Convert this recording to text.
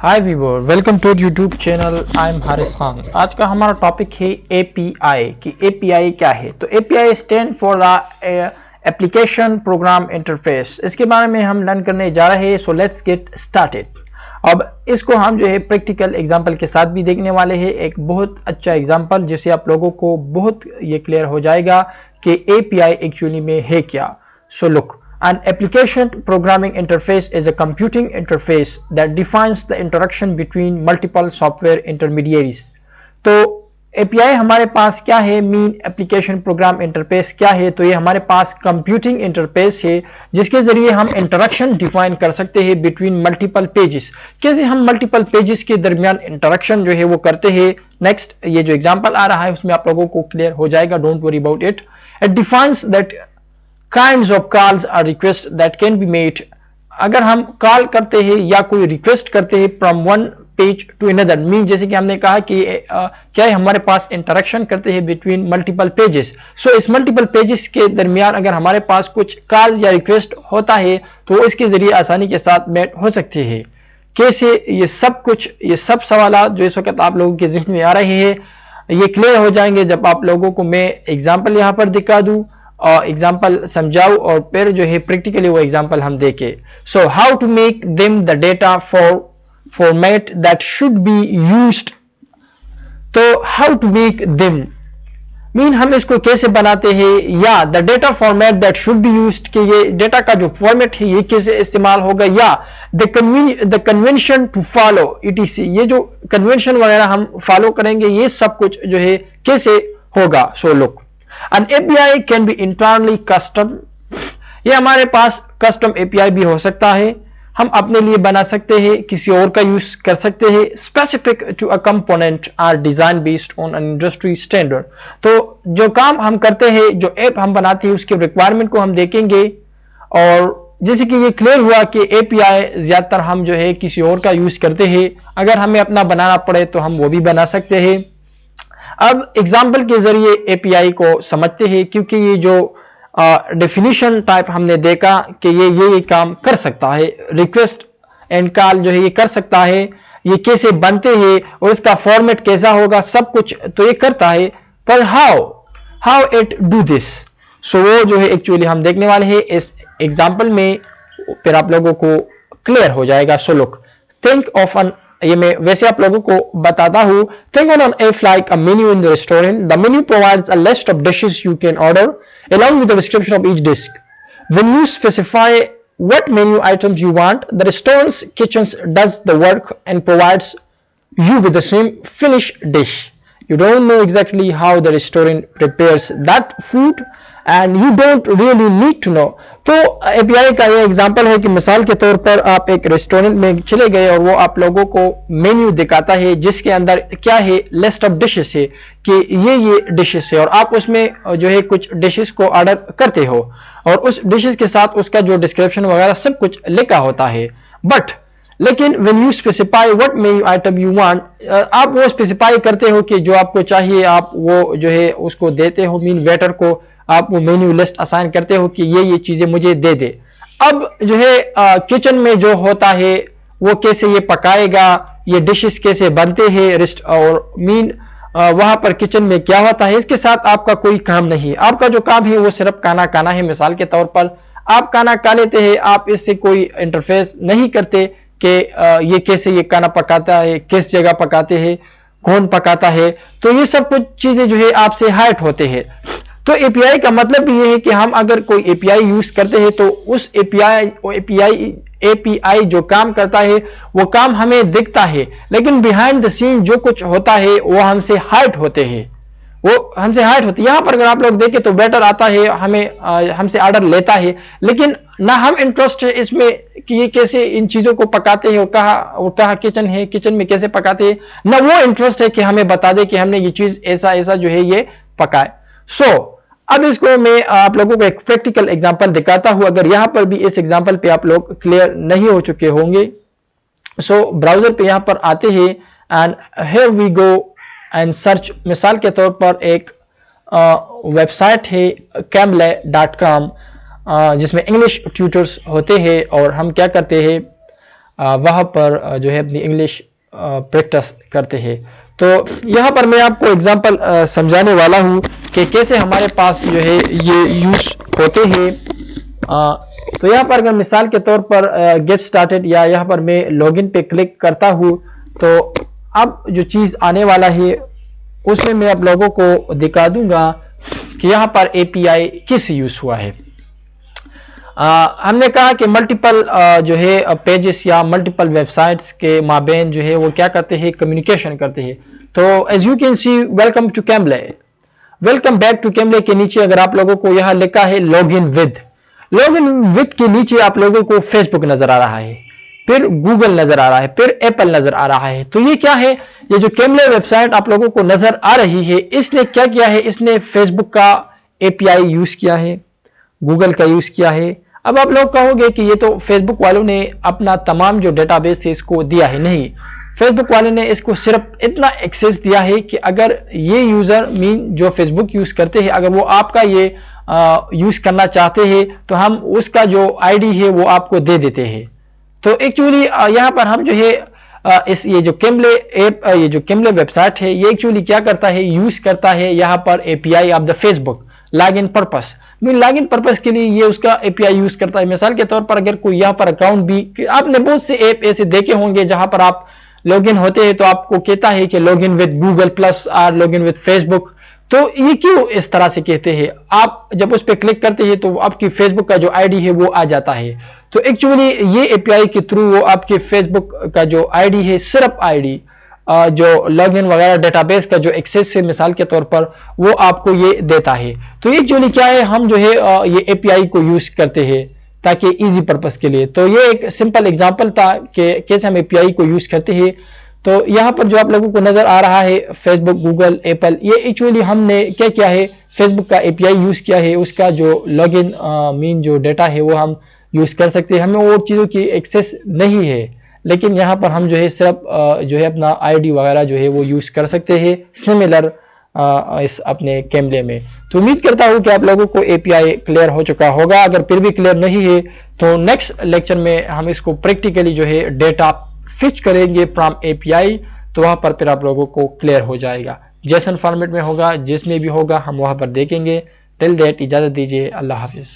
Hi viewer, welcome to YouTube channel. I am Haris Khan. आज का हमारा टॉपिक है एपीआई कि एपीआई क्या है। तो API stand for the application program interface. इसके बारे में हम लर्न करने जा रहे हैं। So let's get started. अब इसको हम जो है प्रैक्टिकल एग्जांपल के साथ भी देखने वाले हैं। एक बहुत अच्छा एग्जांपल जिससे आप लोगों को बहुत ये क्लियर हो जाएगा कि एपीआई एक्चुअली में है क्या। So look, an application programming interface is a computing interface that defines the interaction between multiple software intermediaries. तो API हमारे पास क्या है, मीन एप्लीकेशन प्रोग्राम इंटरफेस क्या है। तो ये हमारे पास कंप्यूटिंग इंटरफेस है जिसके जरिए हम इंटरेक्शन डिफाइन कर सकते हैं बिटवीन मल्टीपल पेजेस। कैसे हम मल्टीपल पेजेस के दरमियान इंटरेक्शन जो है वो करते हैं। नेक्स्ट ये जो एग्जांपल आ रहा है उसमें आप लोगों को क्लियर हो जाएगा, don't worry about it. It defines that kinds of calls or requests that can be made। अगर हम कॉल करते हैं या कोई रिक्वेस्ट करते हैं from one page to another, mean जैसे कि हमने कहा कि क्या है हमारे पास इंटरेक्शन करते हैं बिटवीन मल्टीपल पेजेस। सो इस मल्टीपल पेजेस के दरमियान अगर हमारे पास कुछ कॉल या रिक्वेस्ट होता है तो इसके जरिए आसानी के साथ मेट हो सकते हैं। कैसे, ये सब सवाल जो इस वक्त आप लोगों के जहन में आ रहे हैं ये क्लियर हो जाएंगे जब आप लोगों को मैं एग्जाम्पल यहाँ पर दिखा दूं और एग्जाम्पल समझाऊं और फिर जो है प्रैक्टिकली वो एग्जाम्पल हम देखें। So how to make them the data format that should be used. तो how to make them mean हम इसको कैसे बनाते हैं, या the data format that should be used कि ये डेटा का जो फॉर्मेट है ये कैसे इस्तेमाल होगा, या the convention to follow ETC, ये जो कन्वेंशन वगैरह हम फॉलो करेंगे ये सब कुछ जो है कैसे होगा। So look, an API can be entirely custom। ये हमारे पास कस्टम API भी हो सकता है, हम अपने लिए बना सकते हैं, किसी और का यूज कर सकते हैं। Specific to a component are design based on an industry standard. तो जो काम हम करते हैं, जो ऐप हम बनाते हैं उसके रिक्वायरमेंट को हम देखेंगे और जैसे कि ये क्लियर हुआ कि API ज्यादातर हम जो है किसी और का यूज करते हैं। अगर हमें अपना बनाना पड़े तो हम वो भी बना सकते हैं। अब एग्जाम्पल के जरिए एपीआई को समझते हैं, क्योंकि ये जो डेफिनेशन टाइप हमने देखा कि ये काम कर सकता है, रिक्वेस्ट एंड कॉल जो है ये कर सकता है, ये कैसे बनते हैं और इसका फॉर्मेट कैसा होगा, सब कुछ तो ये करता है। पर हाउ इट डू दिस, सो वो जो है एक्चुअली हम देखने वाले हैं इस एग्जाम्पल में, फिर आप लोगों को क्लियर हो जाएगा। So look, think of an, ये मैं वैसे आप लोगों को बताता हूं। Think on an app like a menu in the restaurant. The menu provides a list of dishes you can order along with the description of each dish. When you specify what menu items you want, the restaurant's kitchen does the work and provides you with the same finished dish. You don't know exactly how the restaurant prepares that food and you don't really need to know। तो API का ये example है कि मिसाल के तौर पर आप एक रेस्टोरेंट में चले गए और वो आप लोगों को मेन्यू दिखाता है जिसके अंदर क्या है, लिस्ट ऑफ डिशेस है कि ये डिशेस है और आप उसमें जो है कुछ डिशेस को ऑर्डर करते हो और उस डिशेस के साथ उसका जो डिस्क्रिप्शन वगैरह सब कुछ लिखा होता है। लेकिन when you specify what menu item you want, आप वो स्पेसिफाई करते हो कि जो आपको चाहिए आप वो जो है उसको देते हो, मीन वेटर को आप वो मेन्यू लिस्ट असाइन करते हो कि ये चीजें मुझे दे दे। अब जो है किचन में जो होता है वो कैसे ये पकाएगा, ये डिशेस कैसे बनते हैं और मीन वहां पर किचन में क्या होता है, इसके साथ आपका कोई काम नहीं है। आपका जो काम है वो सिर्फ खाना है। मिसाल के तौर पर आप खाना खा लेते हैं, आप इससे कोई इंटरफेस नहीं करते कि ये कैसे ये खाना पकाता है, किस जगह पकाते हैं, कौन पकाता है। तो ये सब कुछ चीजें जो है आपसे हाइड होते हैं। तो एपीआई का मतलब ये है कि हम अगर कोई एपीआई यूज करते हैं तो उस एपीआई जो काम करता है वो काम हमें दिखता है, लेकिन बिहाइंड द सीन जो कुछ होता है वो हमसे हाइड होते हैं, यहाँ पर अगर आप लोग देखें तो वेटर आता है, हमसे ऑर्डर लेता है, लेकिन ना हम इंटरेस्ट है इसमें कि ये कैसे इन चीजों को पकाते हैं और कहाँ किचन है, किचन में कैसे पकाते हैं, ना वो इंटरेस्ट है कि हमें बता दे कि हमने ये चीज ऐसा जो है ये पकाए। अब इसको मैं आप लोगों को एक प्रैक्टिकल एग्जांपल दिखाता हूं। अगर यहां पर भी इस एग्जांपल पे आप लोग क्लियर नहीं हो चुके होंगे, ब्राउजर पे यहां पर आते हैं and here we go and search. मिसाल के तौर पर एक वेबसाइट है cambly.com जिसमें इंग्लिश ट्यूटर्स होते हैं और हम क्या करते हैं वहाँ पर जो है अपनी इंग्लिश प्रैक्टिस करते हैं। तो यहाँ पर मैं आपको एग्जांपल समझाने वाला हूँ कि कैसे हमारे पास जो है ये यूज होते हैं। तो यहाँ पर अगर मिसाल के तौर पर गेट स्टार्टेड या यहाँ पर मैं लॉगिन पे क्लिक करता हूँ, तो अब जो चीज़ आने वाला है उसमें मैं आप लोगों को दिखा दूंगा कि यहाँ पर एपीआई किस यूज हुआ है। हमने कहा कि मल्टीपल जो है पेजेस या मल्टीपल वेबसाइट्स के माबेन जो है वो क्या करते हैं, कम्युनिकेशन करते हैं। तो as you can see, welcome to कैमले, वेलकम बैक टू कैमले के नीचे अगर आप लोगों को यहाँ लिखा है लॉगिन विद के नीचे आप लोगों को फेसबुक नजर आ रहा है, फिर गूगल नजर आ रहा है, फिर एप्पल नजर आ रहा है। तो ये क्या है, ये जो कैमले वेबसाइट आप लोगों को नजर आ रही है, इसने क्या किया है, इसने फेसबुक का एपीआई यूज किया है, गूगल का यूज किया है। अब आप लोग कहोगे कि ये तो फेसबुक वालों ने अपना तमाम जो डेटाबेस है इसको दिया है। नहीं, फेसबुक वाले ने इसको सिर्फ इतना एक्सेस दिया है कि अगर ये यूजर जो फेसबुक यूज करते हैं, अगर वो आपका ये यूज करना चाहते हैं तो हम उसका जो आईडी है वो आपको दे देते हैं। तो एक्चुअली यहाँ पर हम जो है ये जो कैमले ऐप, ये जो कैमले वेबसाइट है, ये एक्चुअली क्या करता है, यूज करता है यहाँ पर API of the Facebook login purpose. Login purpose के लिए ये उसका एपीआई यूज करता है। मिसाल के तौर पर अगर कोई यहाँ पर अकाउंट भी, आपने बहुत से ऐप ऐसे देखे होंगे जहां पर आप लॉगिन होते हैं तो आपको कहता है कि लॉगिन विद गूगल प्लस और लॉगिन विद फेसबुक। तो ये क्यों इस तरह से कहते हैं, आप जब उस पर क्लिक करते हैं तो आपकी फेसबुक का जो आईडी है वो आ जाता है। तो एक्चुअली ये एपीआई के थ्रू वो आपके फेसबुक का जो आईडी है, सिर्फ आईडी जो लॉगिन वगैरह डेटाबेस का जो एक्सेस है मिसाल के तौर पर, वो आपको ये देता है। तो एक्चुअली क्या है, हम जो है ये एपीआई को यूज करते हैं ताकि इजी पर्पस के लिए। तो ये एक सिंपल एग्जांपल था कि कैसे हम एपीआई को यूज करते हैं। तो यहाँ पर जो आप लोगों को नजर आ रहा है फेसबुक, गूगल, एप्पल, ये एक्चुअली हमने क्या किया है, फेसबुक का एपीआई यूज किया है। उसका जो लॉगिन जो डेटा है वो हम यूज कर सकते हैं, हमें और चीज़ों की एक्सेस नहीं है। लेकिन यहाँ पर हम जो है सिर्फ जो है अपना आईडी वगैरह जो है वो यूज कर सकते हैं सिमिलर इस अपने कैमले में। तो उम्मीद करता हूँ कि आप लोगों को एपीआई क्लियर हो चुका होगा। अगर फिर भी क्लियर नहीं है तो नेक्स्ट लेक्चर में हम इसको प्रैक्टिकली जो है डेटा फिच करेंगे फ्रॉम एपीआई, तो वहां पर फिर आप लोगों को क्लियर हो जाएगा। जेसन फॉर्मेट में होगा, जिसमें भी होगा हम वहां पर देखेंगे। टिल दैट इजाजत दीजिए, अल्लाह हाफिज।